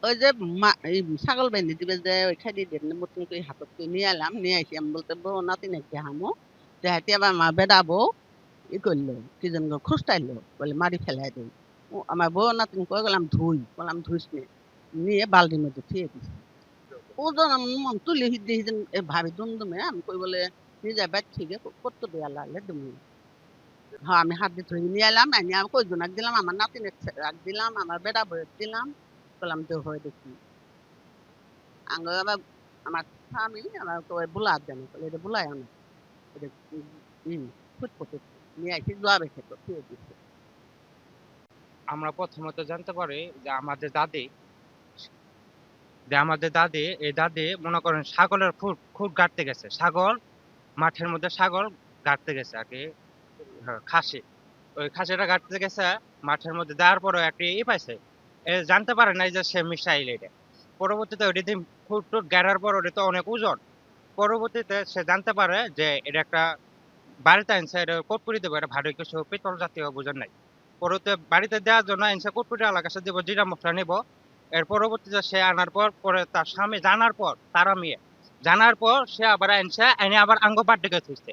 ওই যে এই ছাগল বাইন্ধে দিবে যে ওই খাইদি দিয়ে মতন করে হাতত করে নিয়ে এলাম নিয়ে আইসি আমি বলতে বউ নাতি নাকি হামো দেহাতি আবার মা বেড়াবো ই করলো কি যেন খুঁজতাইলো বলে মারি ফেলাই দেই ও আমার বউ নাতিন কয়ে গেলাম ধুই বললাম ধুইস নে নিয়ে বালতির মধ্যে থুয়ে দিছি ওজন মন তুলি হিদ্দি হিদিন ভাবি দুমদুমে আমি কই বলে নিজে বাইর থেকে কত দেয়া লাগলে তুমি হ্যাঁ আমি হাত দিয়ে ধুই নিয়ে এলাম এনে আমি কই জনাক দিলাম আমার নাতিনের রাখ দিলাম আমার বেড়া বয়ে দিলাম বললাম দেহ হয়ে দেখি আঙ্গ আবার আমার স্বামী আমার কই বুলাত দেন বলে এটা বুলায় না এটা ফুটফুটে নিয়ে আসি দোয়া রেখে তো থুয়ে দিছে আমরা প্রথমত জানতে পারি যে আমাদের দাদি এই দাদি মনে করেন ছাগলের খুঁট গাড়তে গেছে। ছাগল মাঠের মধ্যে ছাগল গাড়তে গেছে আর কি। হ্যাঁ, খাসি। ওই খাসিটা গাড়তে গেছে মাঠের মধ্যে দেওয়ার পরে একটা পাইছে। জানতে পারে নাই যে সে মিসাইল এটা। পরবর্তীতে ওইটা দিয়ে খুঁট টুট গাড়ার পর ওটা তো অনেক ওজন। পরবর্তীতে সে জানতে পারে যে এটা একটা বাড়িতে আনছে, এটা কটপুরি দেবো, এটা ভারী কিছু পেট্রোল জাতীয় বোঝার নাই। পরবর্তীতে বাড়িতে দেওয়ার জন্য আনছে কটপুরি আলার কাছে দিব, জিরা মশলা নিব। এর পরবর্তীতে সে আনার পর পরে তার স্বামী জানার পর তারা মেয়ে জানার পর সে আবার আনছে এনে আবার আঙ্গ বাড্ডেকে থুইছে।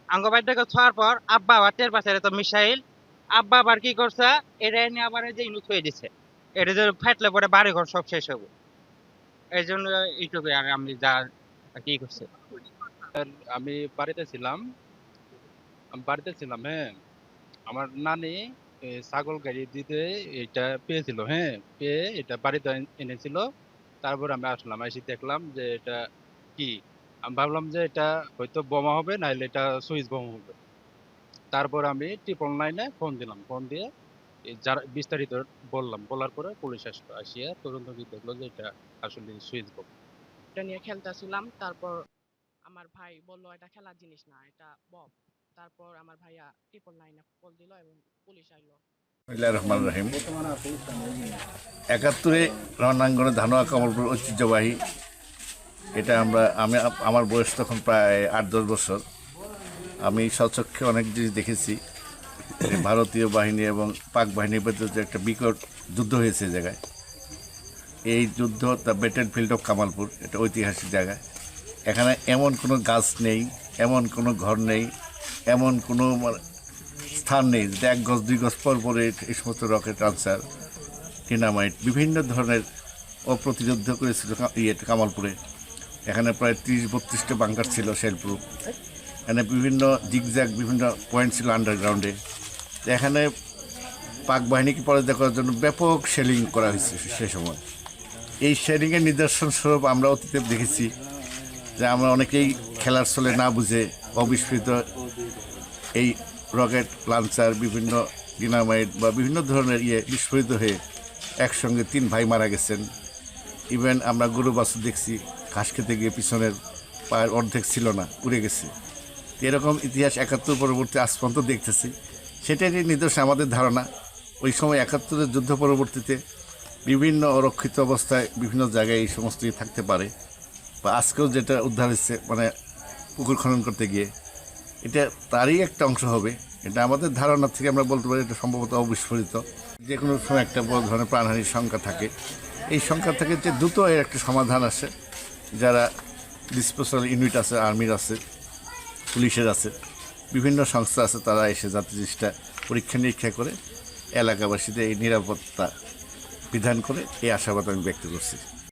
আঙ্গ বাড্ডেকে থোয়ার পর আব্বা আবার টের পাচ্ছে এটা তো মিসাইল। আব্বা আবার কি করছে, এটা এনে আবার এই যে ইনু থুয়ে দিছে। এটা যে ফাটলে পরে বাড়ি ঘর সব শেষ হবে। এই জন্য এইটুকু আর আমি যা কি করছে। আমি বাড়িতে ছিলাম। হ্যাঁ, আমার নানি ছাগল গাড়ি দিতে এটা পেয়েছিল। হ্যাঁ, পেয়ে এটা বাড়িতে এনেছিল। তারপর আমি আসলাম, এসে দেখলাম যে এটা কি। আমি ভাবলাম যে এটা হয়তো বোমা হবে, নাহলে এটা সুইচ বোমা হবে। তারপর আমি 999-এ ফোন দিলাম। ফোন দিয়ে যারা বিস্তারিত বললাম, বলার পরে পুলিশ আসলো। আসিয়া তদন্ত করে দেখলো যে এটা আসলে সুইচ বোম। এটা নিয়ে খেলতেছিলাম। তারপর আমার ভাই বলল এটা খেলার জিনিস না, এটা বম। তারপর আমার ভাইয়া 999-এ কল দিল এবং পুলিশ আইলো। বিসমিল্লাহির রহমানির রহিম। ৭১-এ রণাঙ্গনে ধানোয়া কমলপুর ঐতিহ্যবাহী এটা আমার বয়স তখন প্রায় ৮-১০ বছর। আমি স্বচক্ষে অনেক জিনিস দেখেছি। ভারতীয় বাহিনী এবং পাক বাহিনীর মধ্যে যে একটা বিকট যুদ্ধ হয়েছে এই জায়গায়। এই যুদ্ধ the battle field of Kamalpur, এটা ঐতিহাসিক জায়গায়। এখানে এমন কোনো গাছ নেই, এমন কোনো ঘর নেই, এমন কোনো স্থান নেই যেটা ১ গজ ২ গজ পর পরে এই সমস্ত রকেট আনসার ডিনামাইট বিভিন্ন ধরনের অপ্রতিরোধ করেছিল কামালপুরে। এখানে প্রায় ৩০-৩২টা বাংকার ছিল শেলপ্রুফ। এখানে বিভিন্ন জিগজ্যাগ বিভিন্ন পয়েন্ট ছিল আন্ডারগ্রাউন্ডে। এখানে পাক বাহিনীকে পরাজিত করার জন্য ব্যাপক শেলিং করা হয়েছে সে সময়। এই শেলিংয়ের নিদর্শন স্বরূপ আমরা অতীতে দেখেছি যে আমরা অনেকেই খেলার ছলে না বুঝে অবিস্মৃত এই রকেট লাঞ্চার বিভিন্ন ডিনামাইট বা বিভিন্ন ধরনের বিস্ফোরিত হয়ে একসঙ্গে ৩ ভাই মারা গেছেন। ইভেন আমরা গরু বাছুর দেখছি ঘাস খেতে গিয়ে পিছনের পায়ের অর্ধেক ছিল না, উড়ে গেছে। এরকম ইতিহাস ৭১ পরবর্তী আজ পর্যন্ত দেখতেছি। সেটারই নিদর্শন আমাদের ধারণা ওই সময় ৭১-এর যুদ্ধ পরবর্তীতে বিভিন্ন অরক্ষিত অবস্থায় বিভিন্ন জায়গায় এই সমস্ত থাকতে পারে, বা আজকেও যেটা উদ্ধার হচ্ছে মানে পুকুর খনন করতে গিয়ে এটা তারই একটা অংশ হবে। এটা আমাদের ধারণা থেকে আমরা বলতে পারি এটা সম্ভবত অবিস্ফোরিত। যে কোনো সময় একটা বড় ধরনের প্রাণহানির সংখ্যা থাকে। এই সংখ্যা থেকে যে দ্রুত এর একটা সমাধান আসে, যারা ডিসপোজাল ইউনিট আছে, আর্মির আছে, পুলিশের আছে, বিভিন্ন সংস্থা আছে, তারা এসে যাতে জিনিসটা পরীক্ষা নিরীক্ষা করে এলাকাবাসীদের এই নিরাপত্তা বিধান করে এই আশাবাদ আমি ব্যক্ত করছি।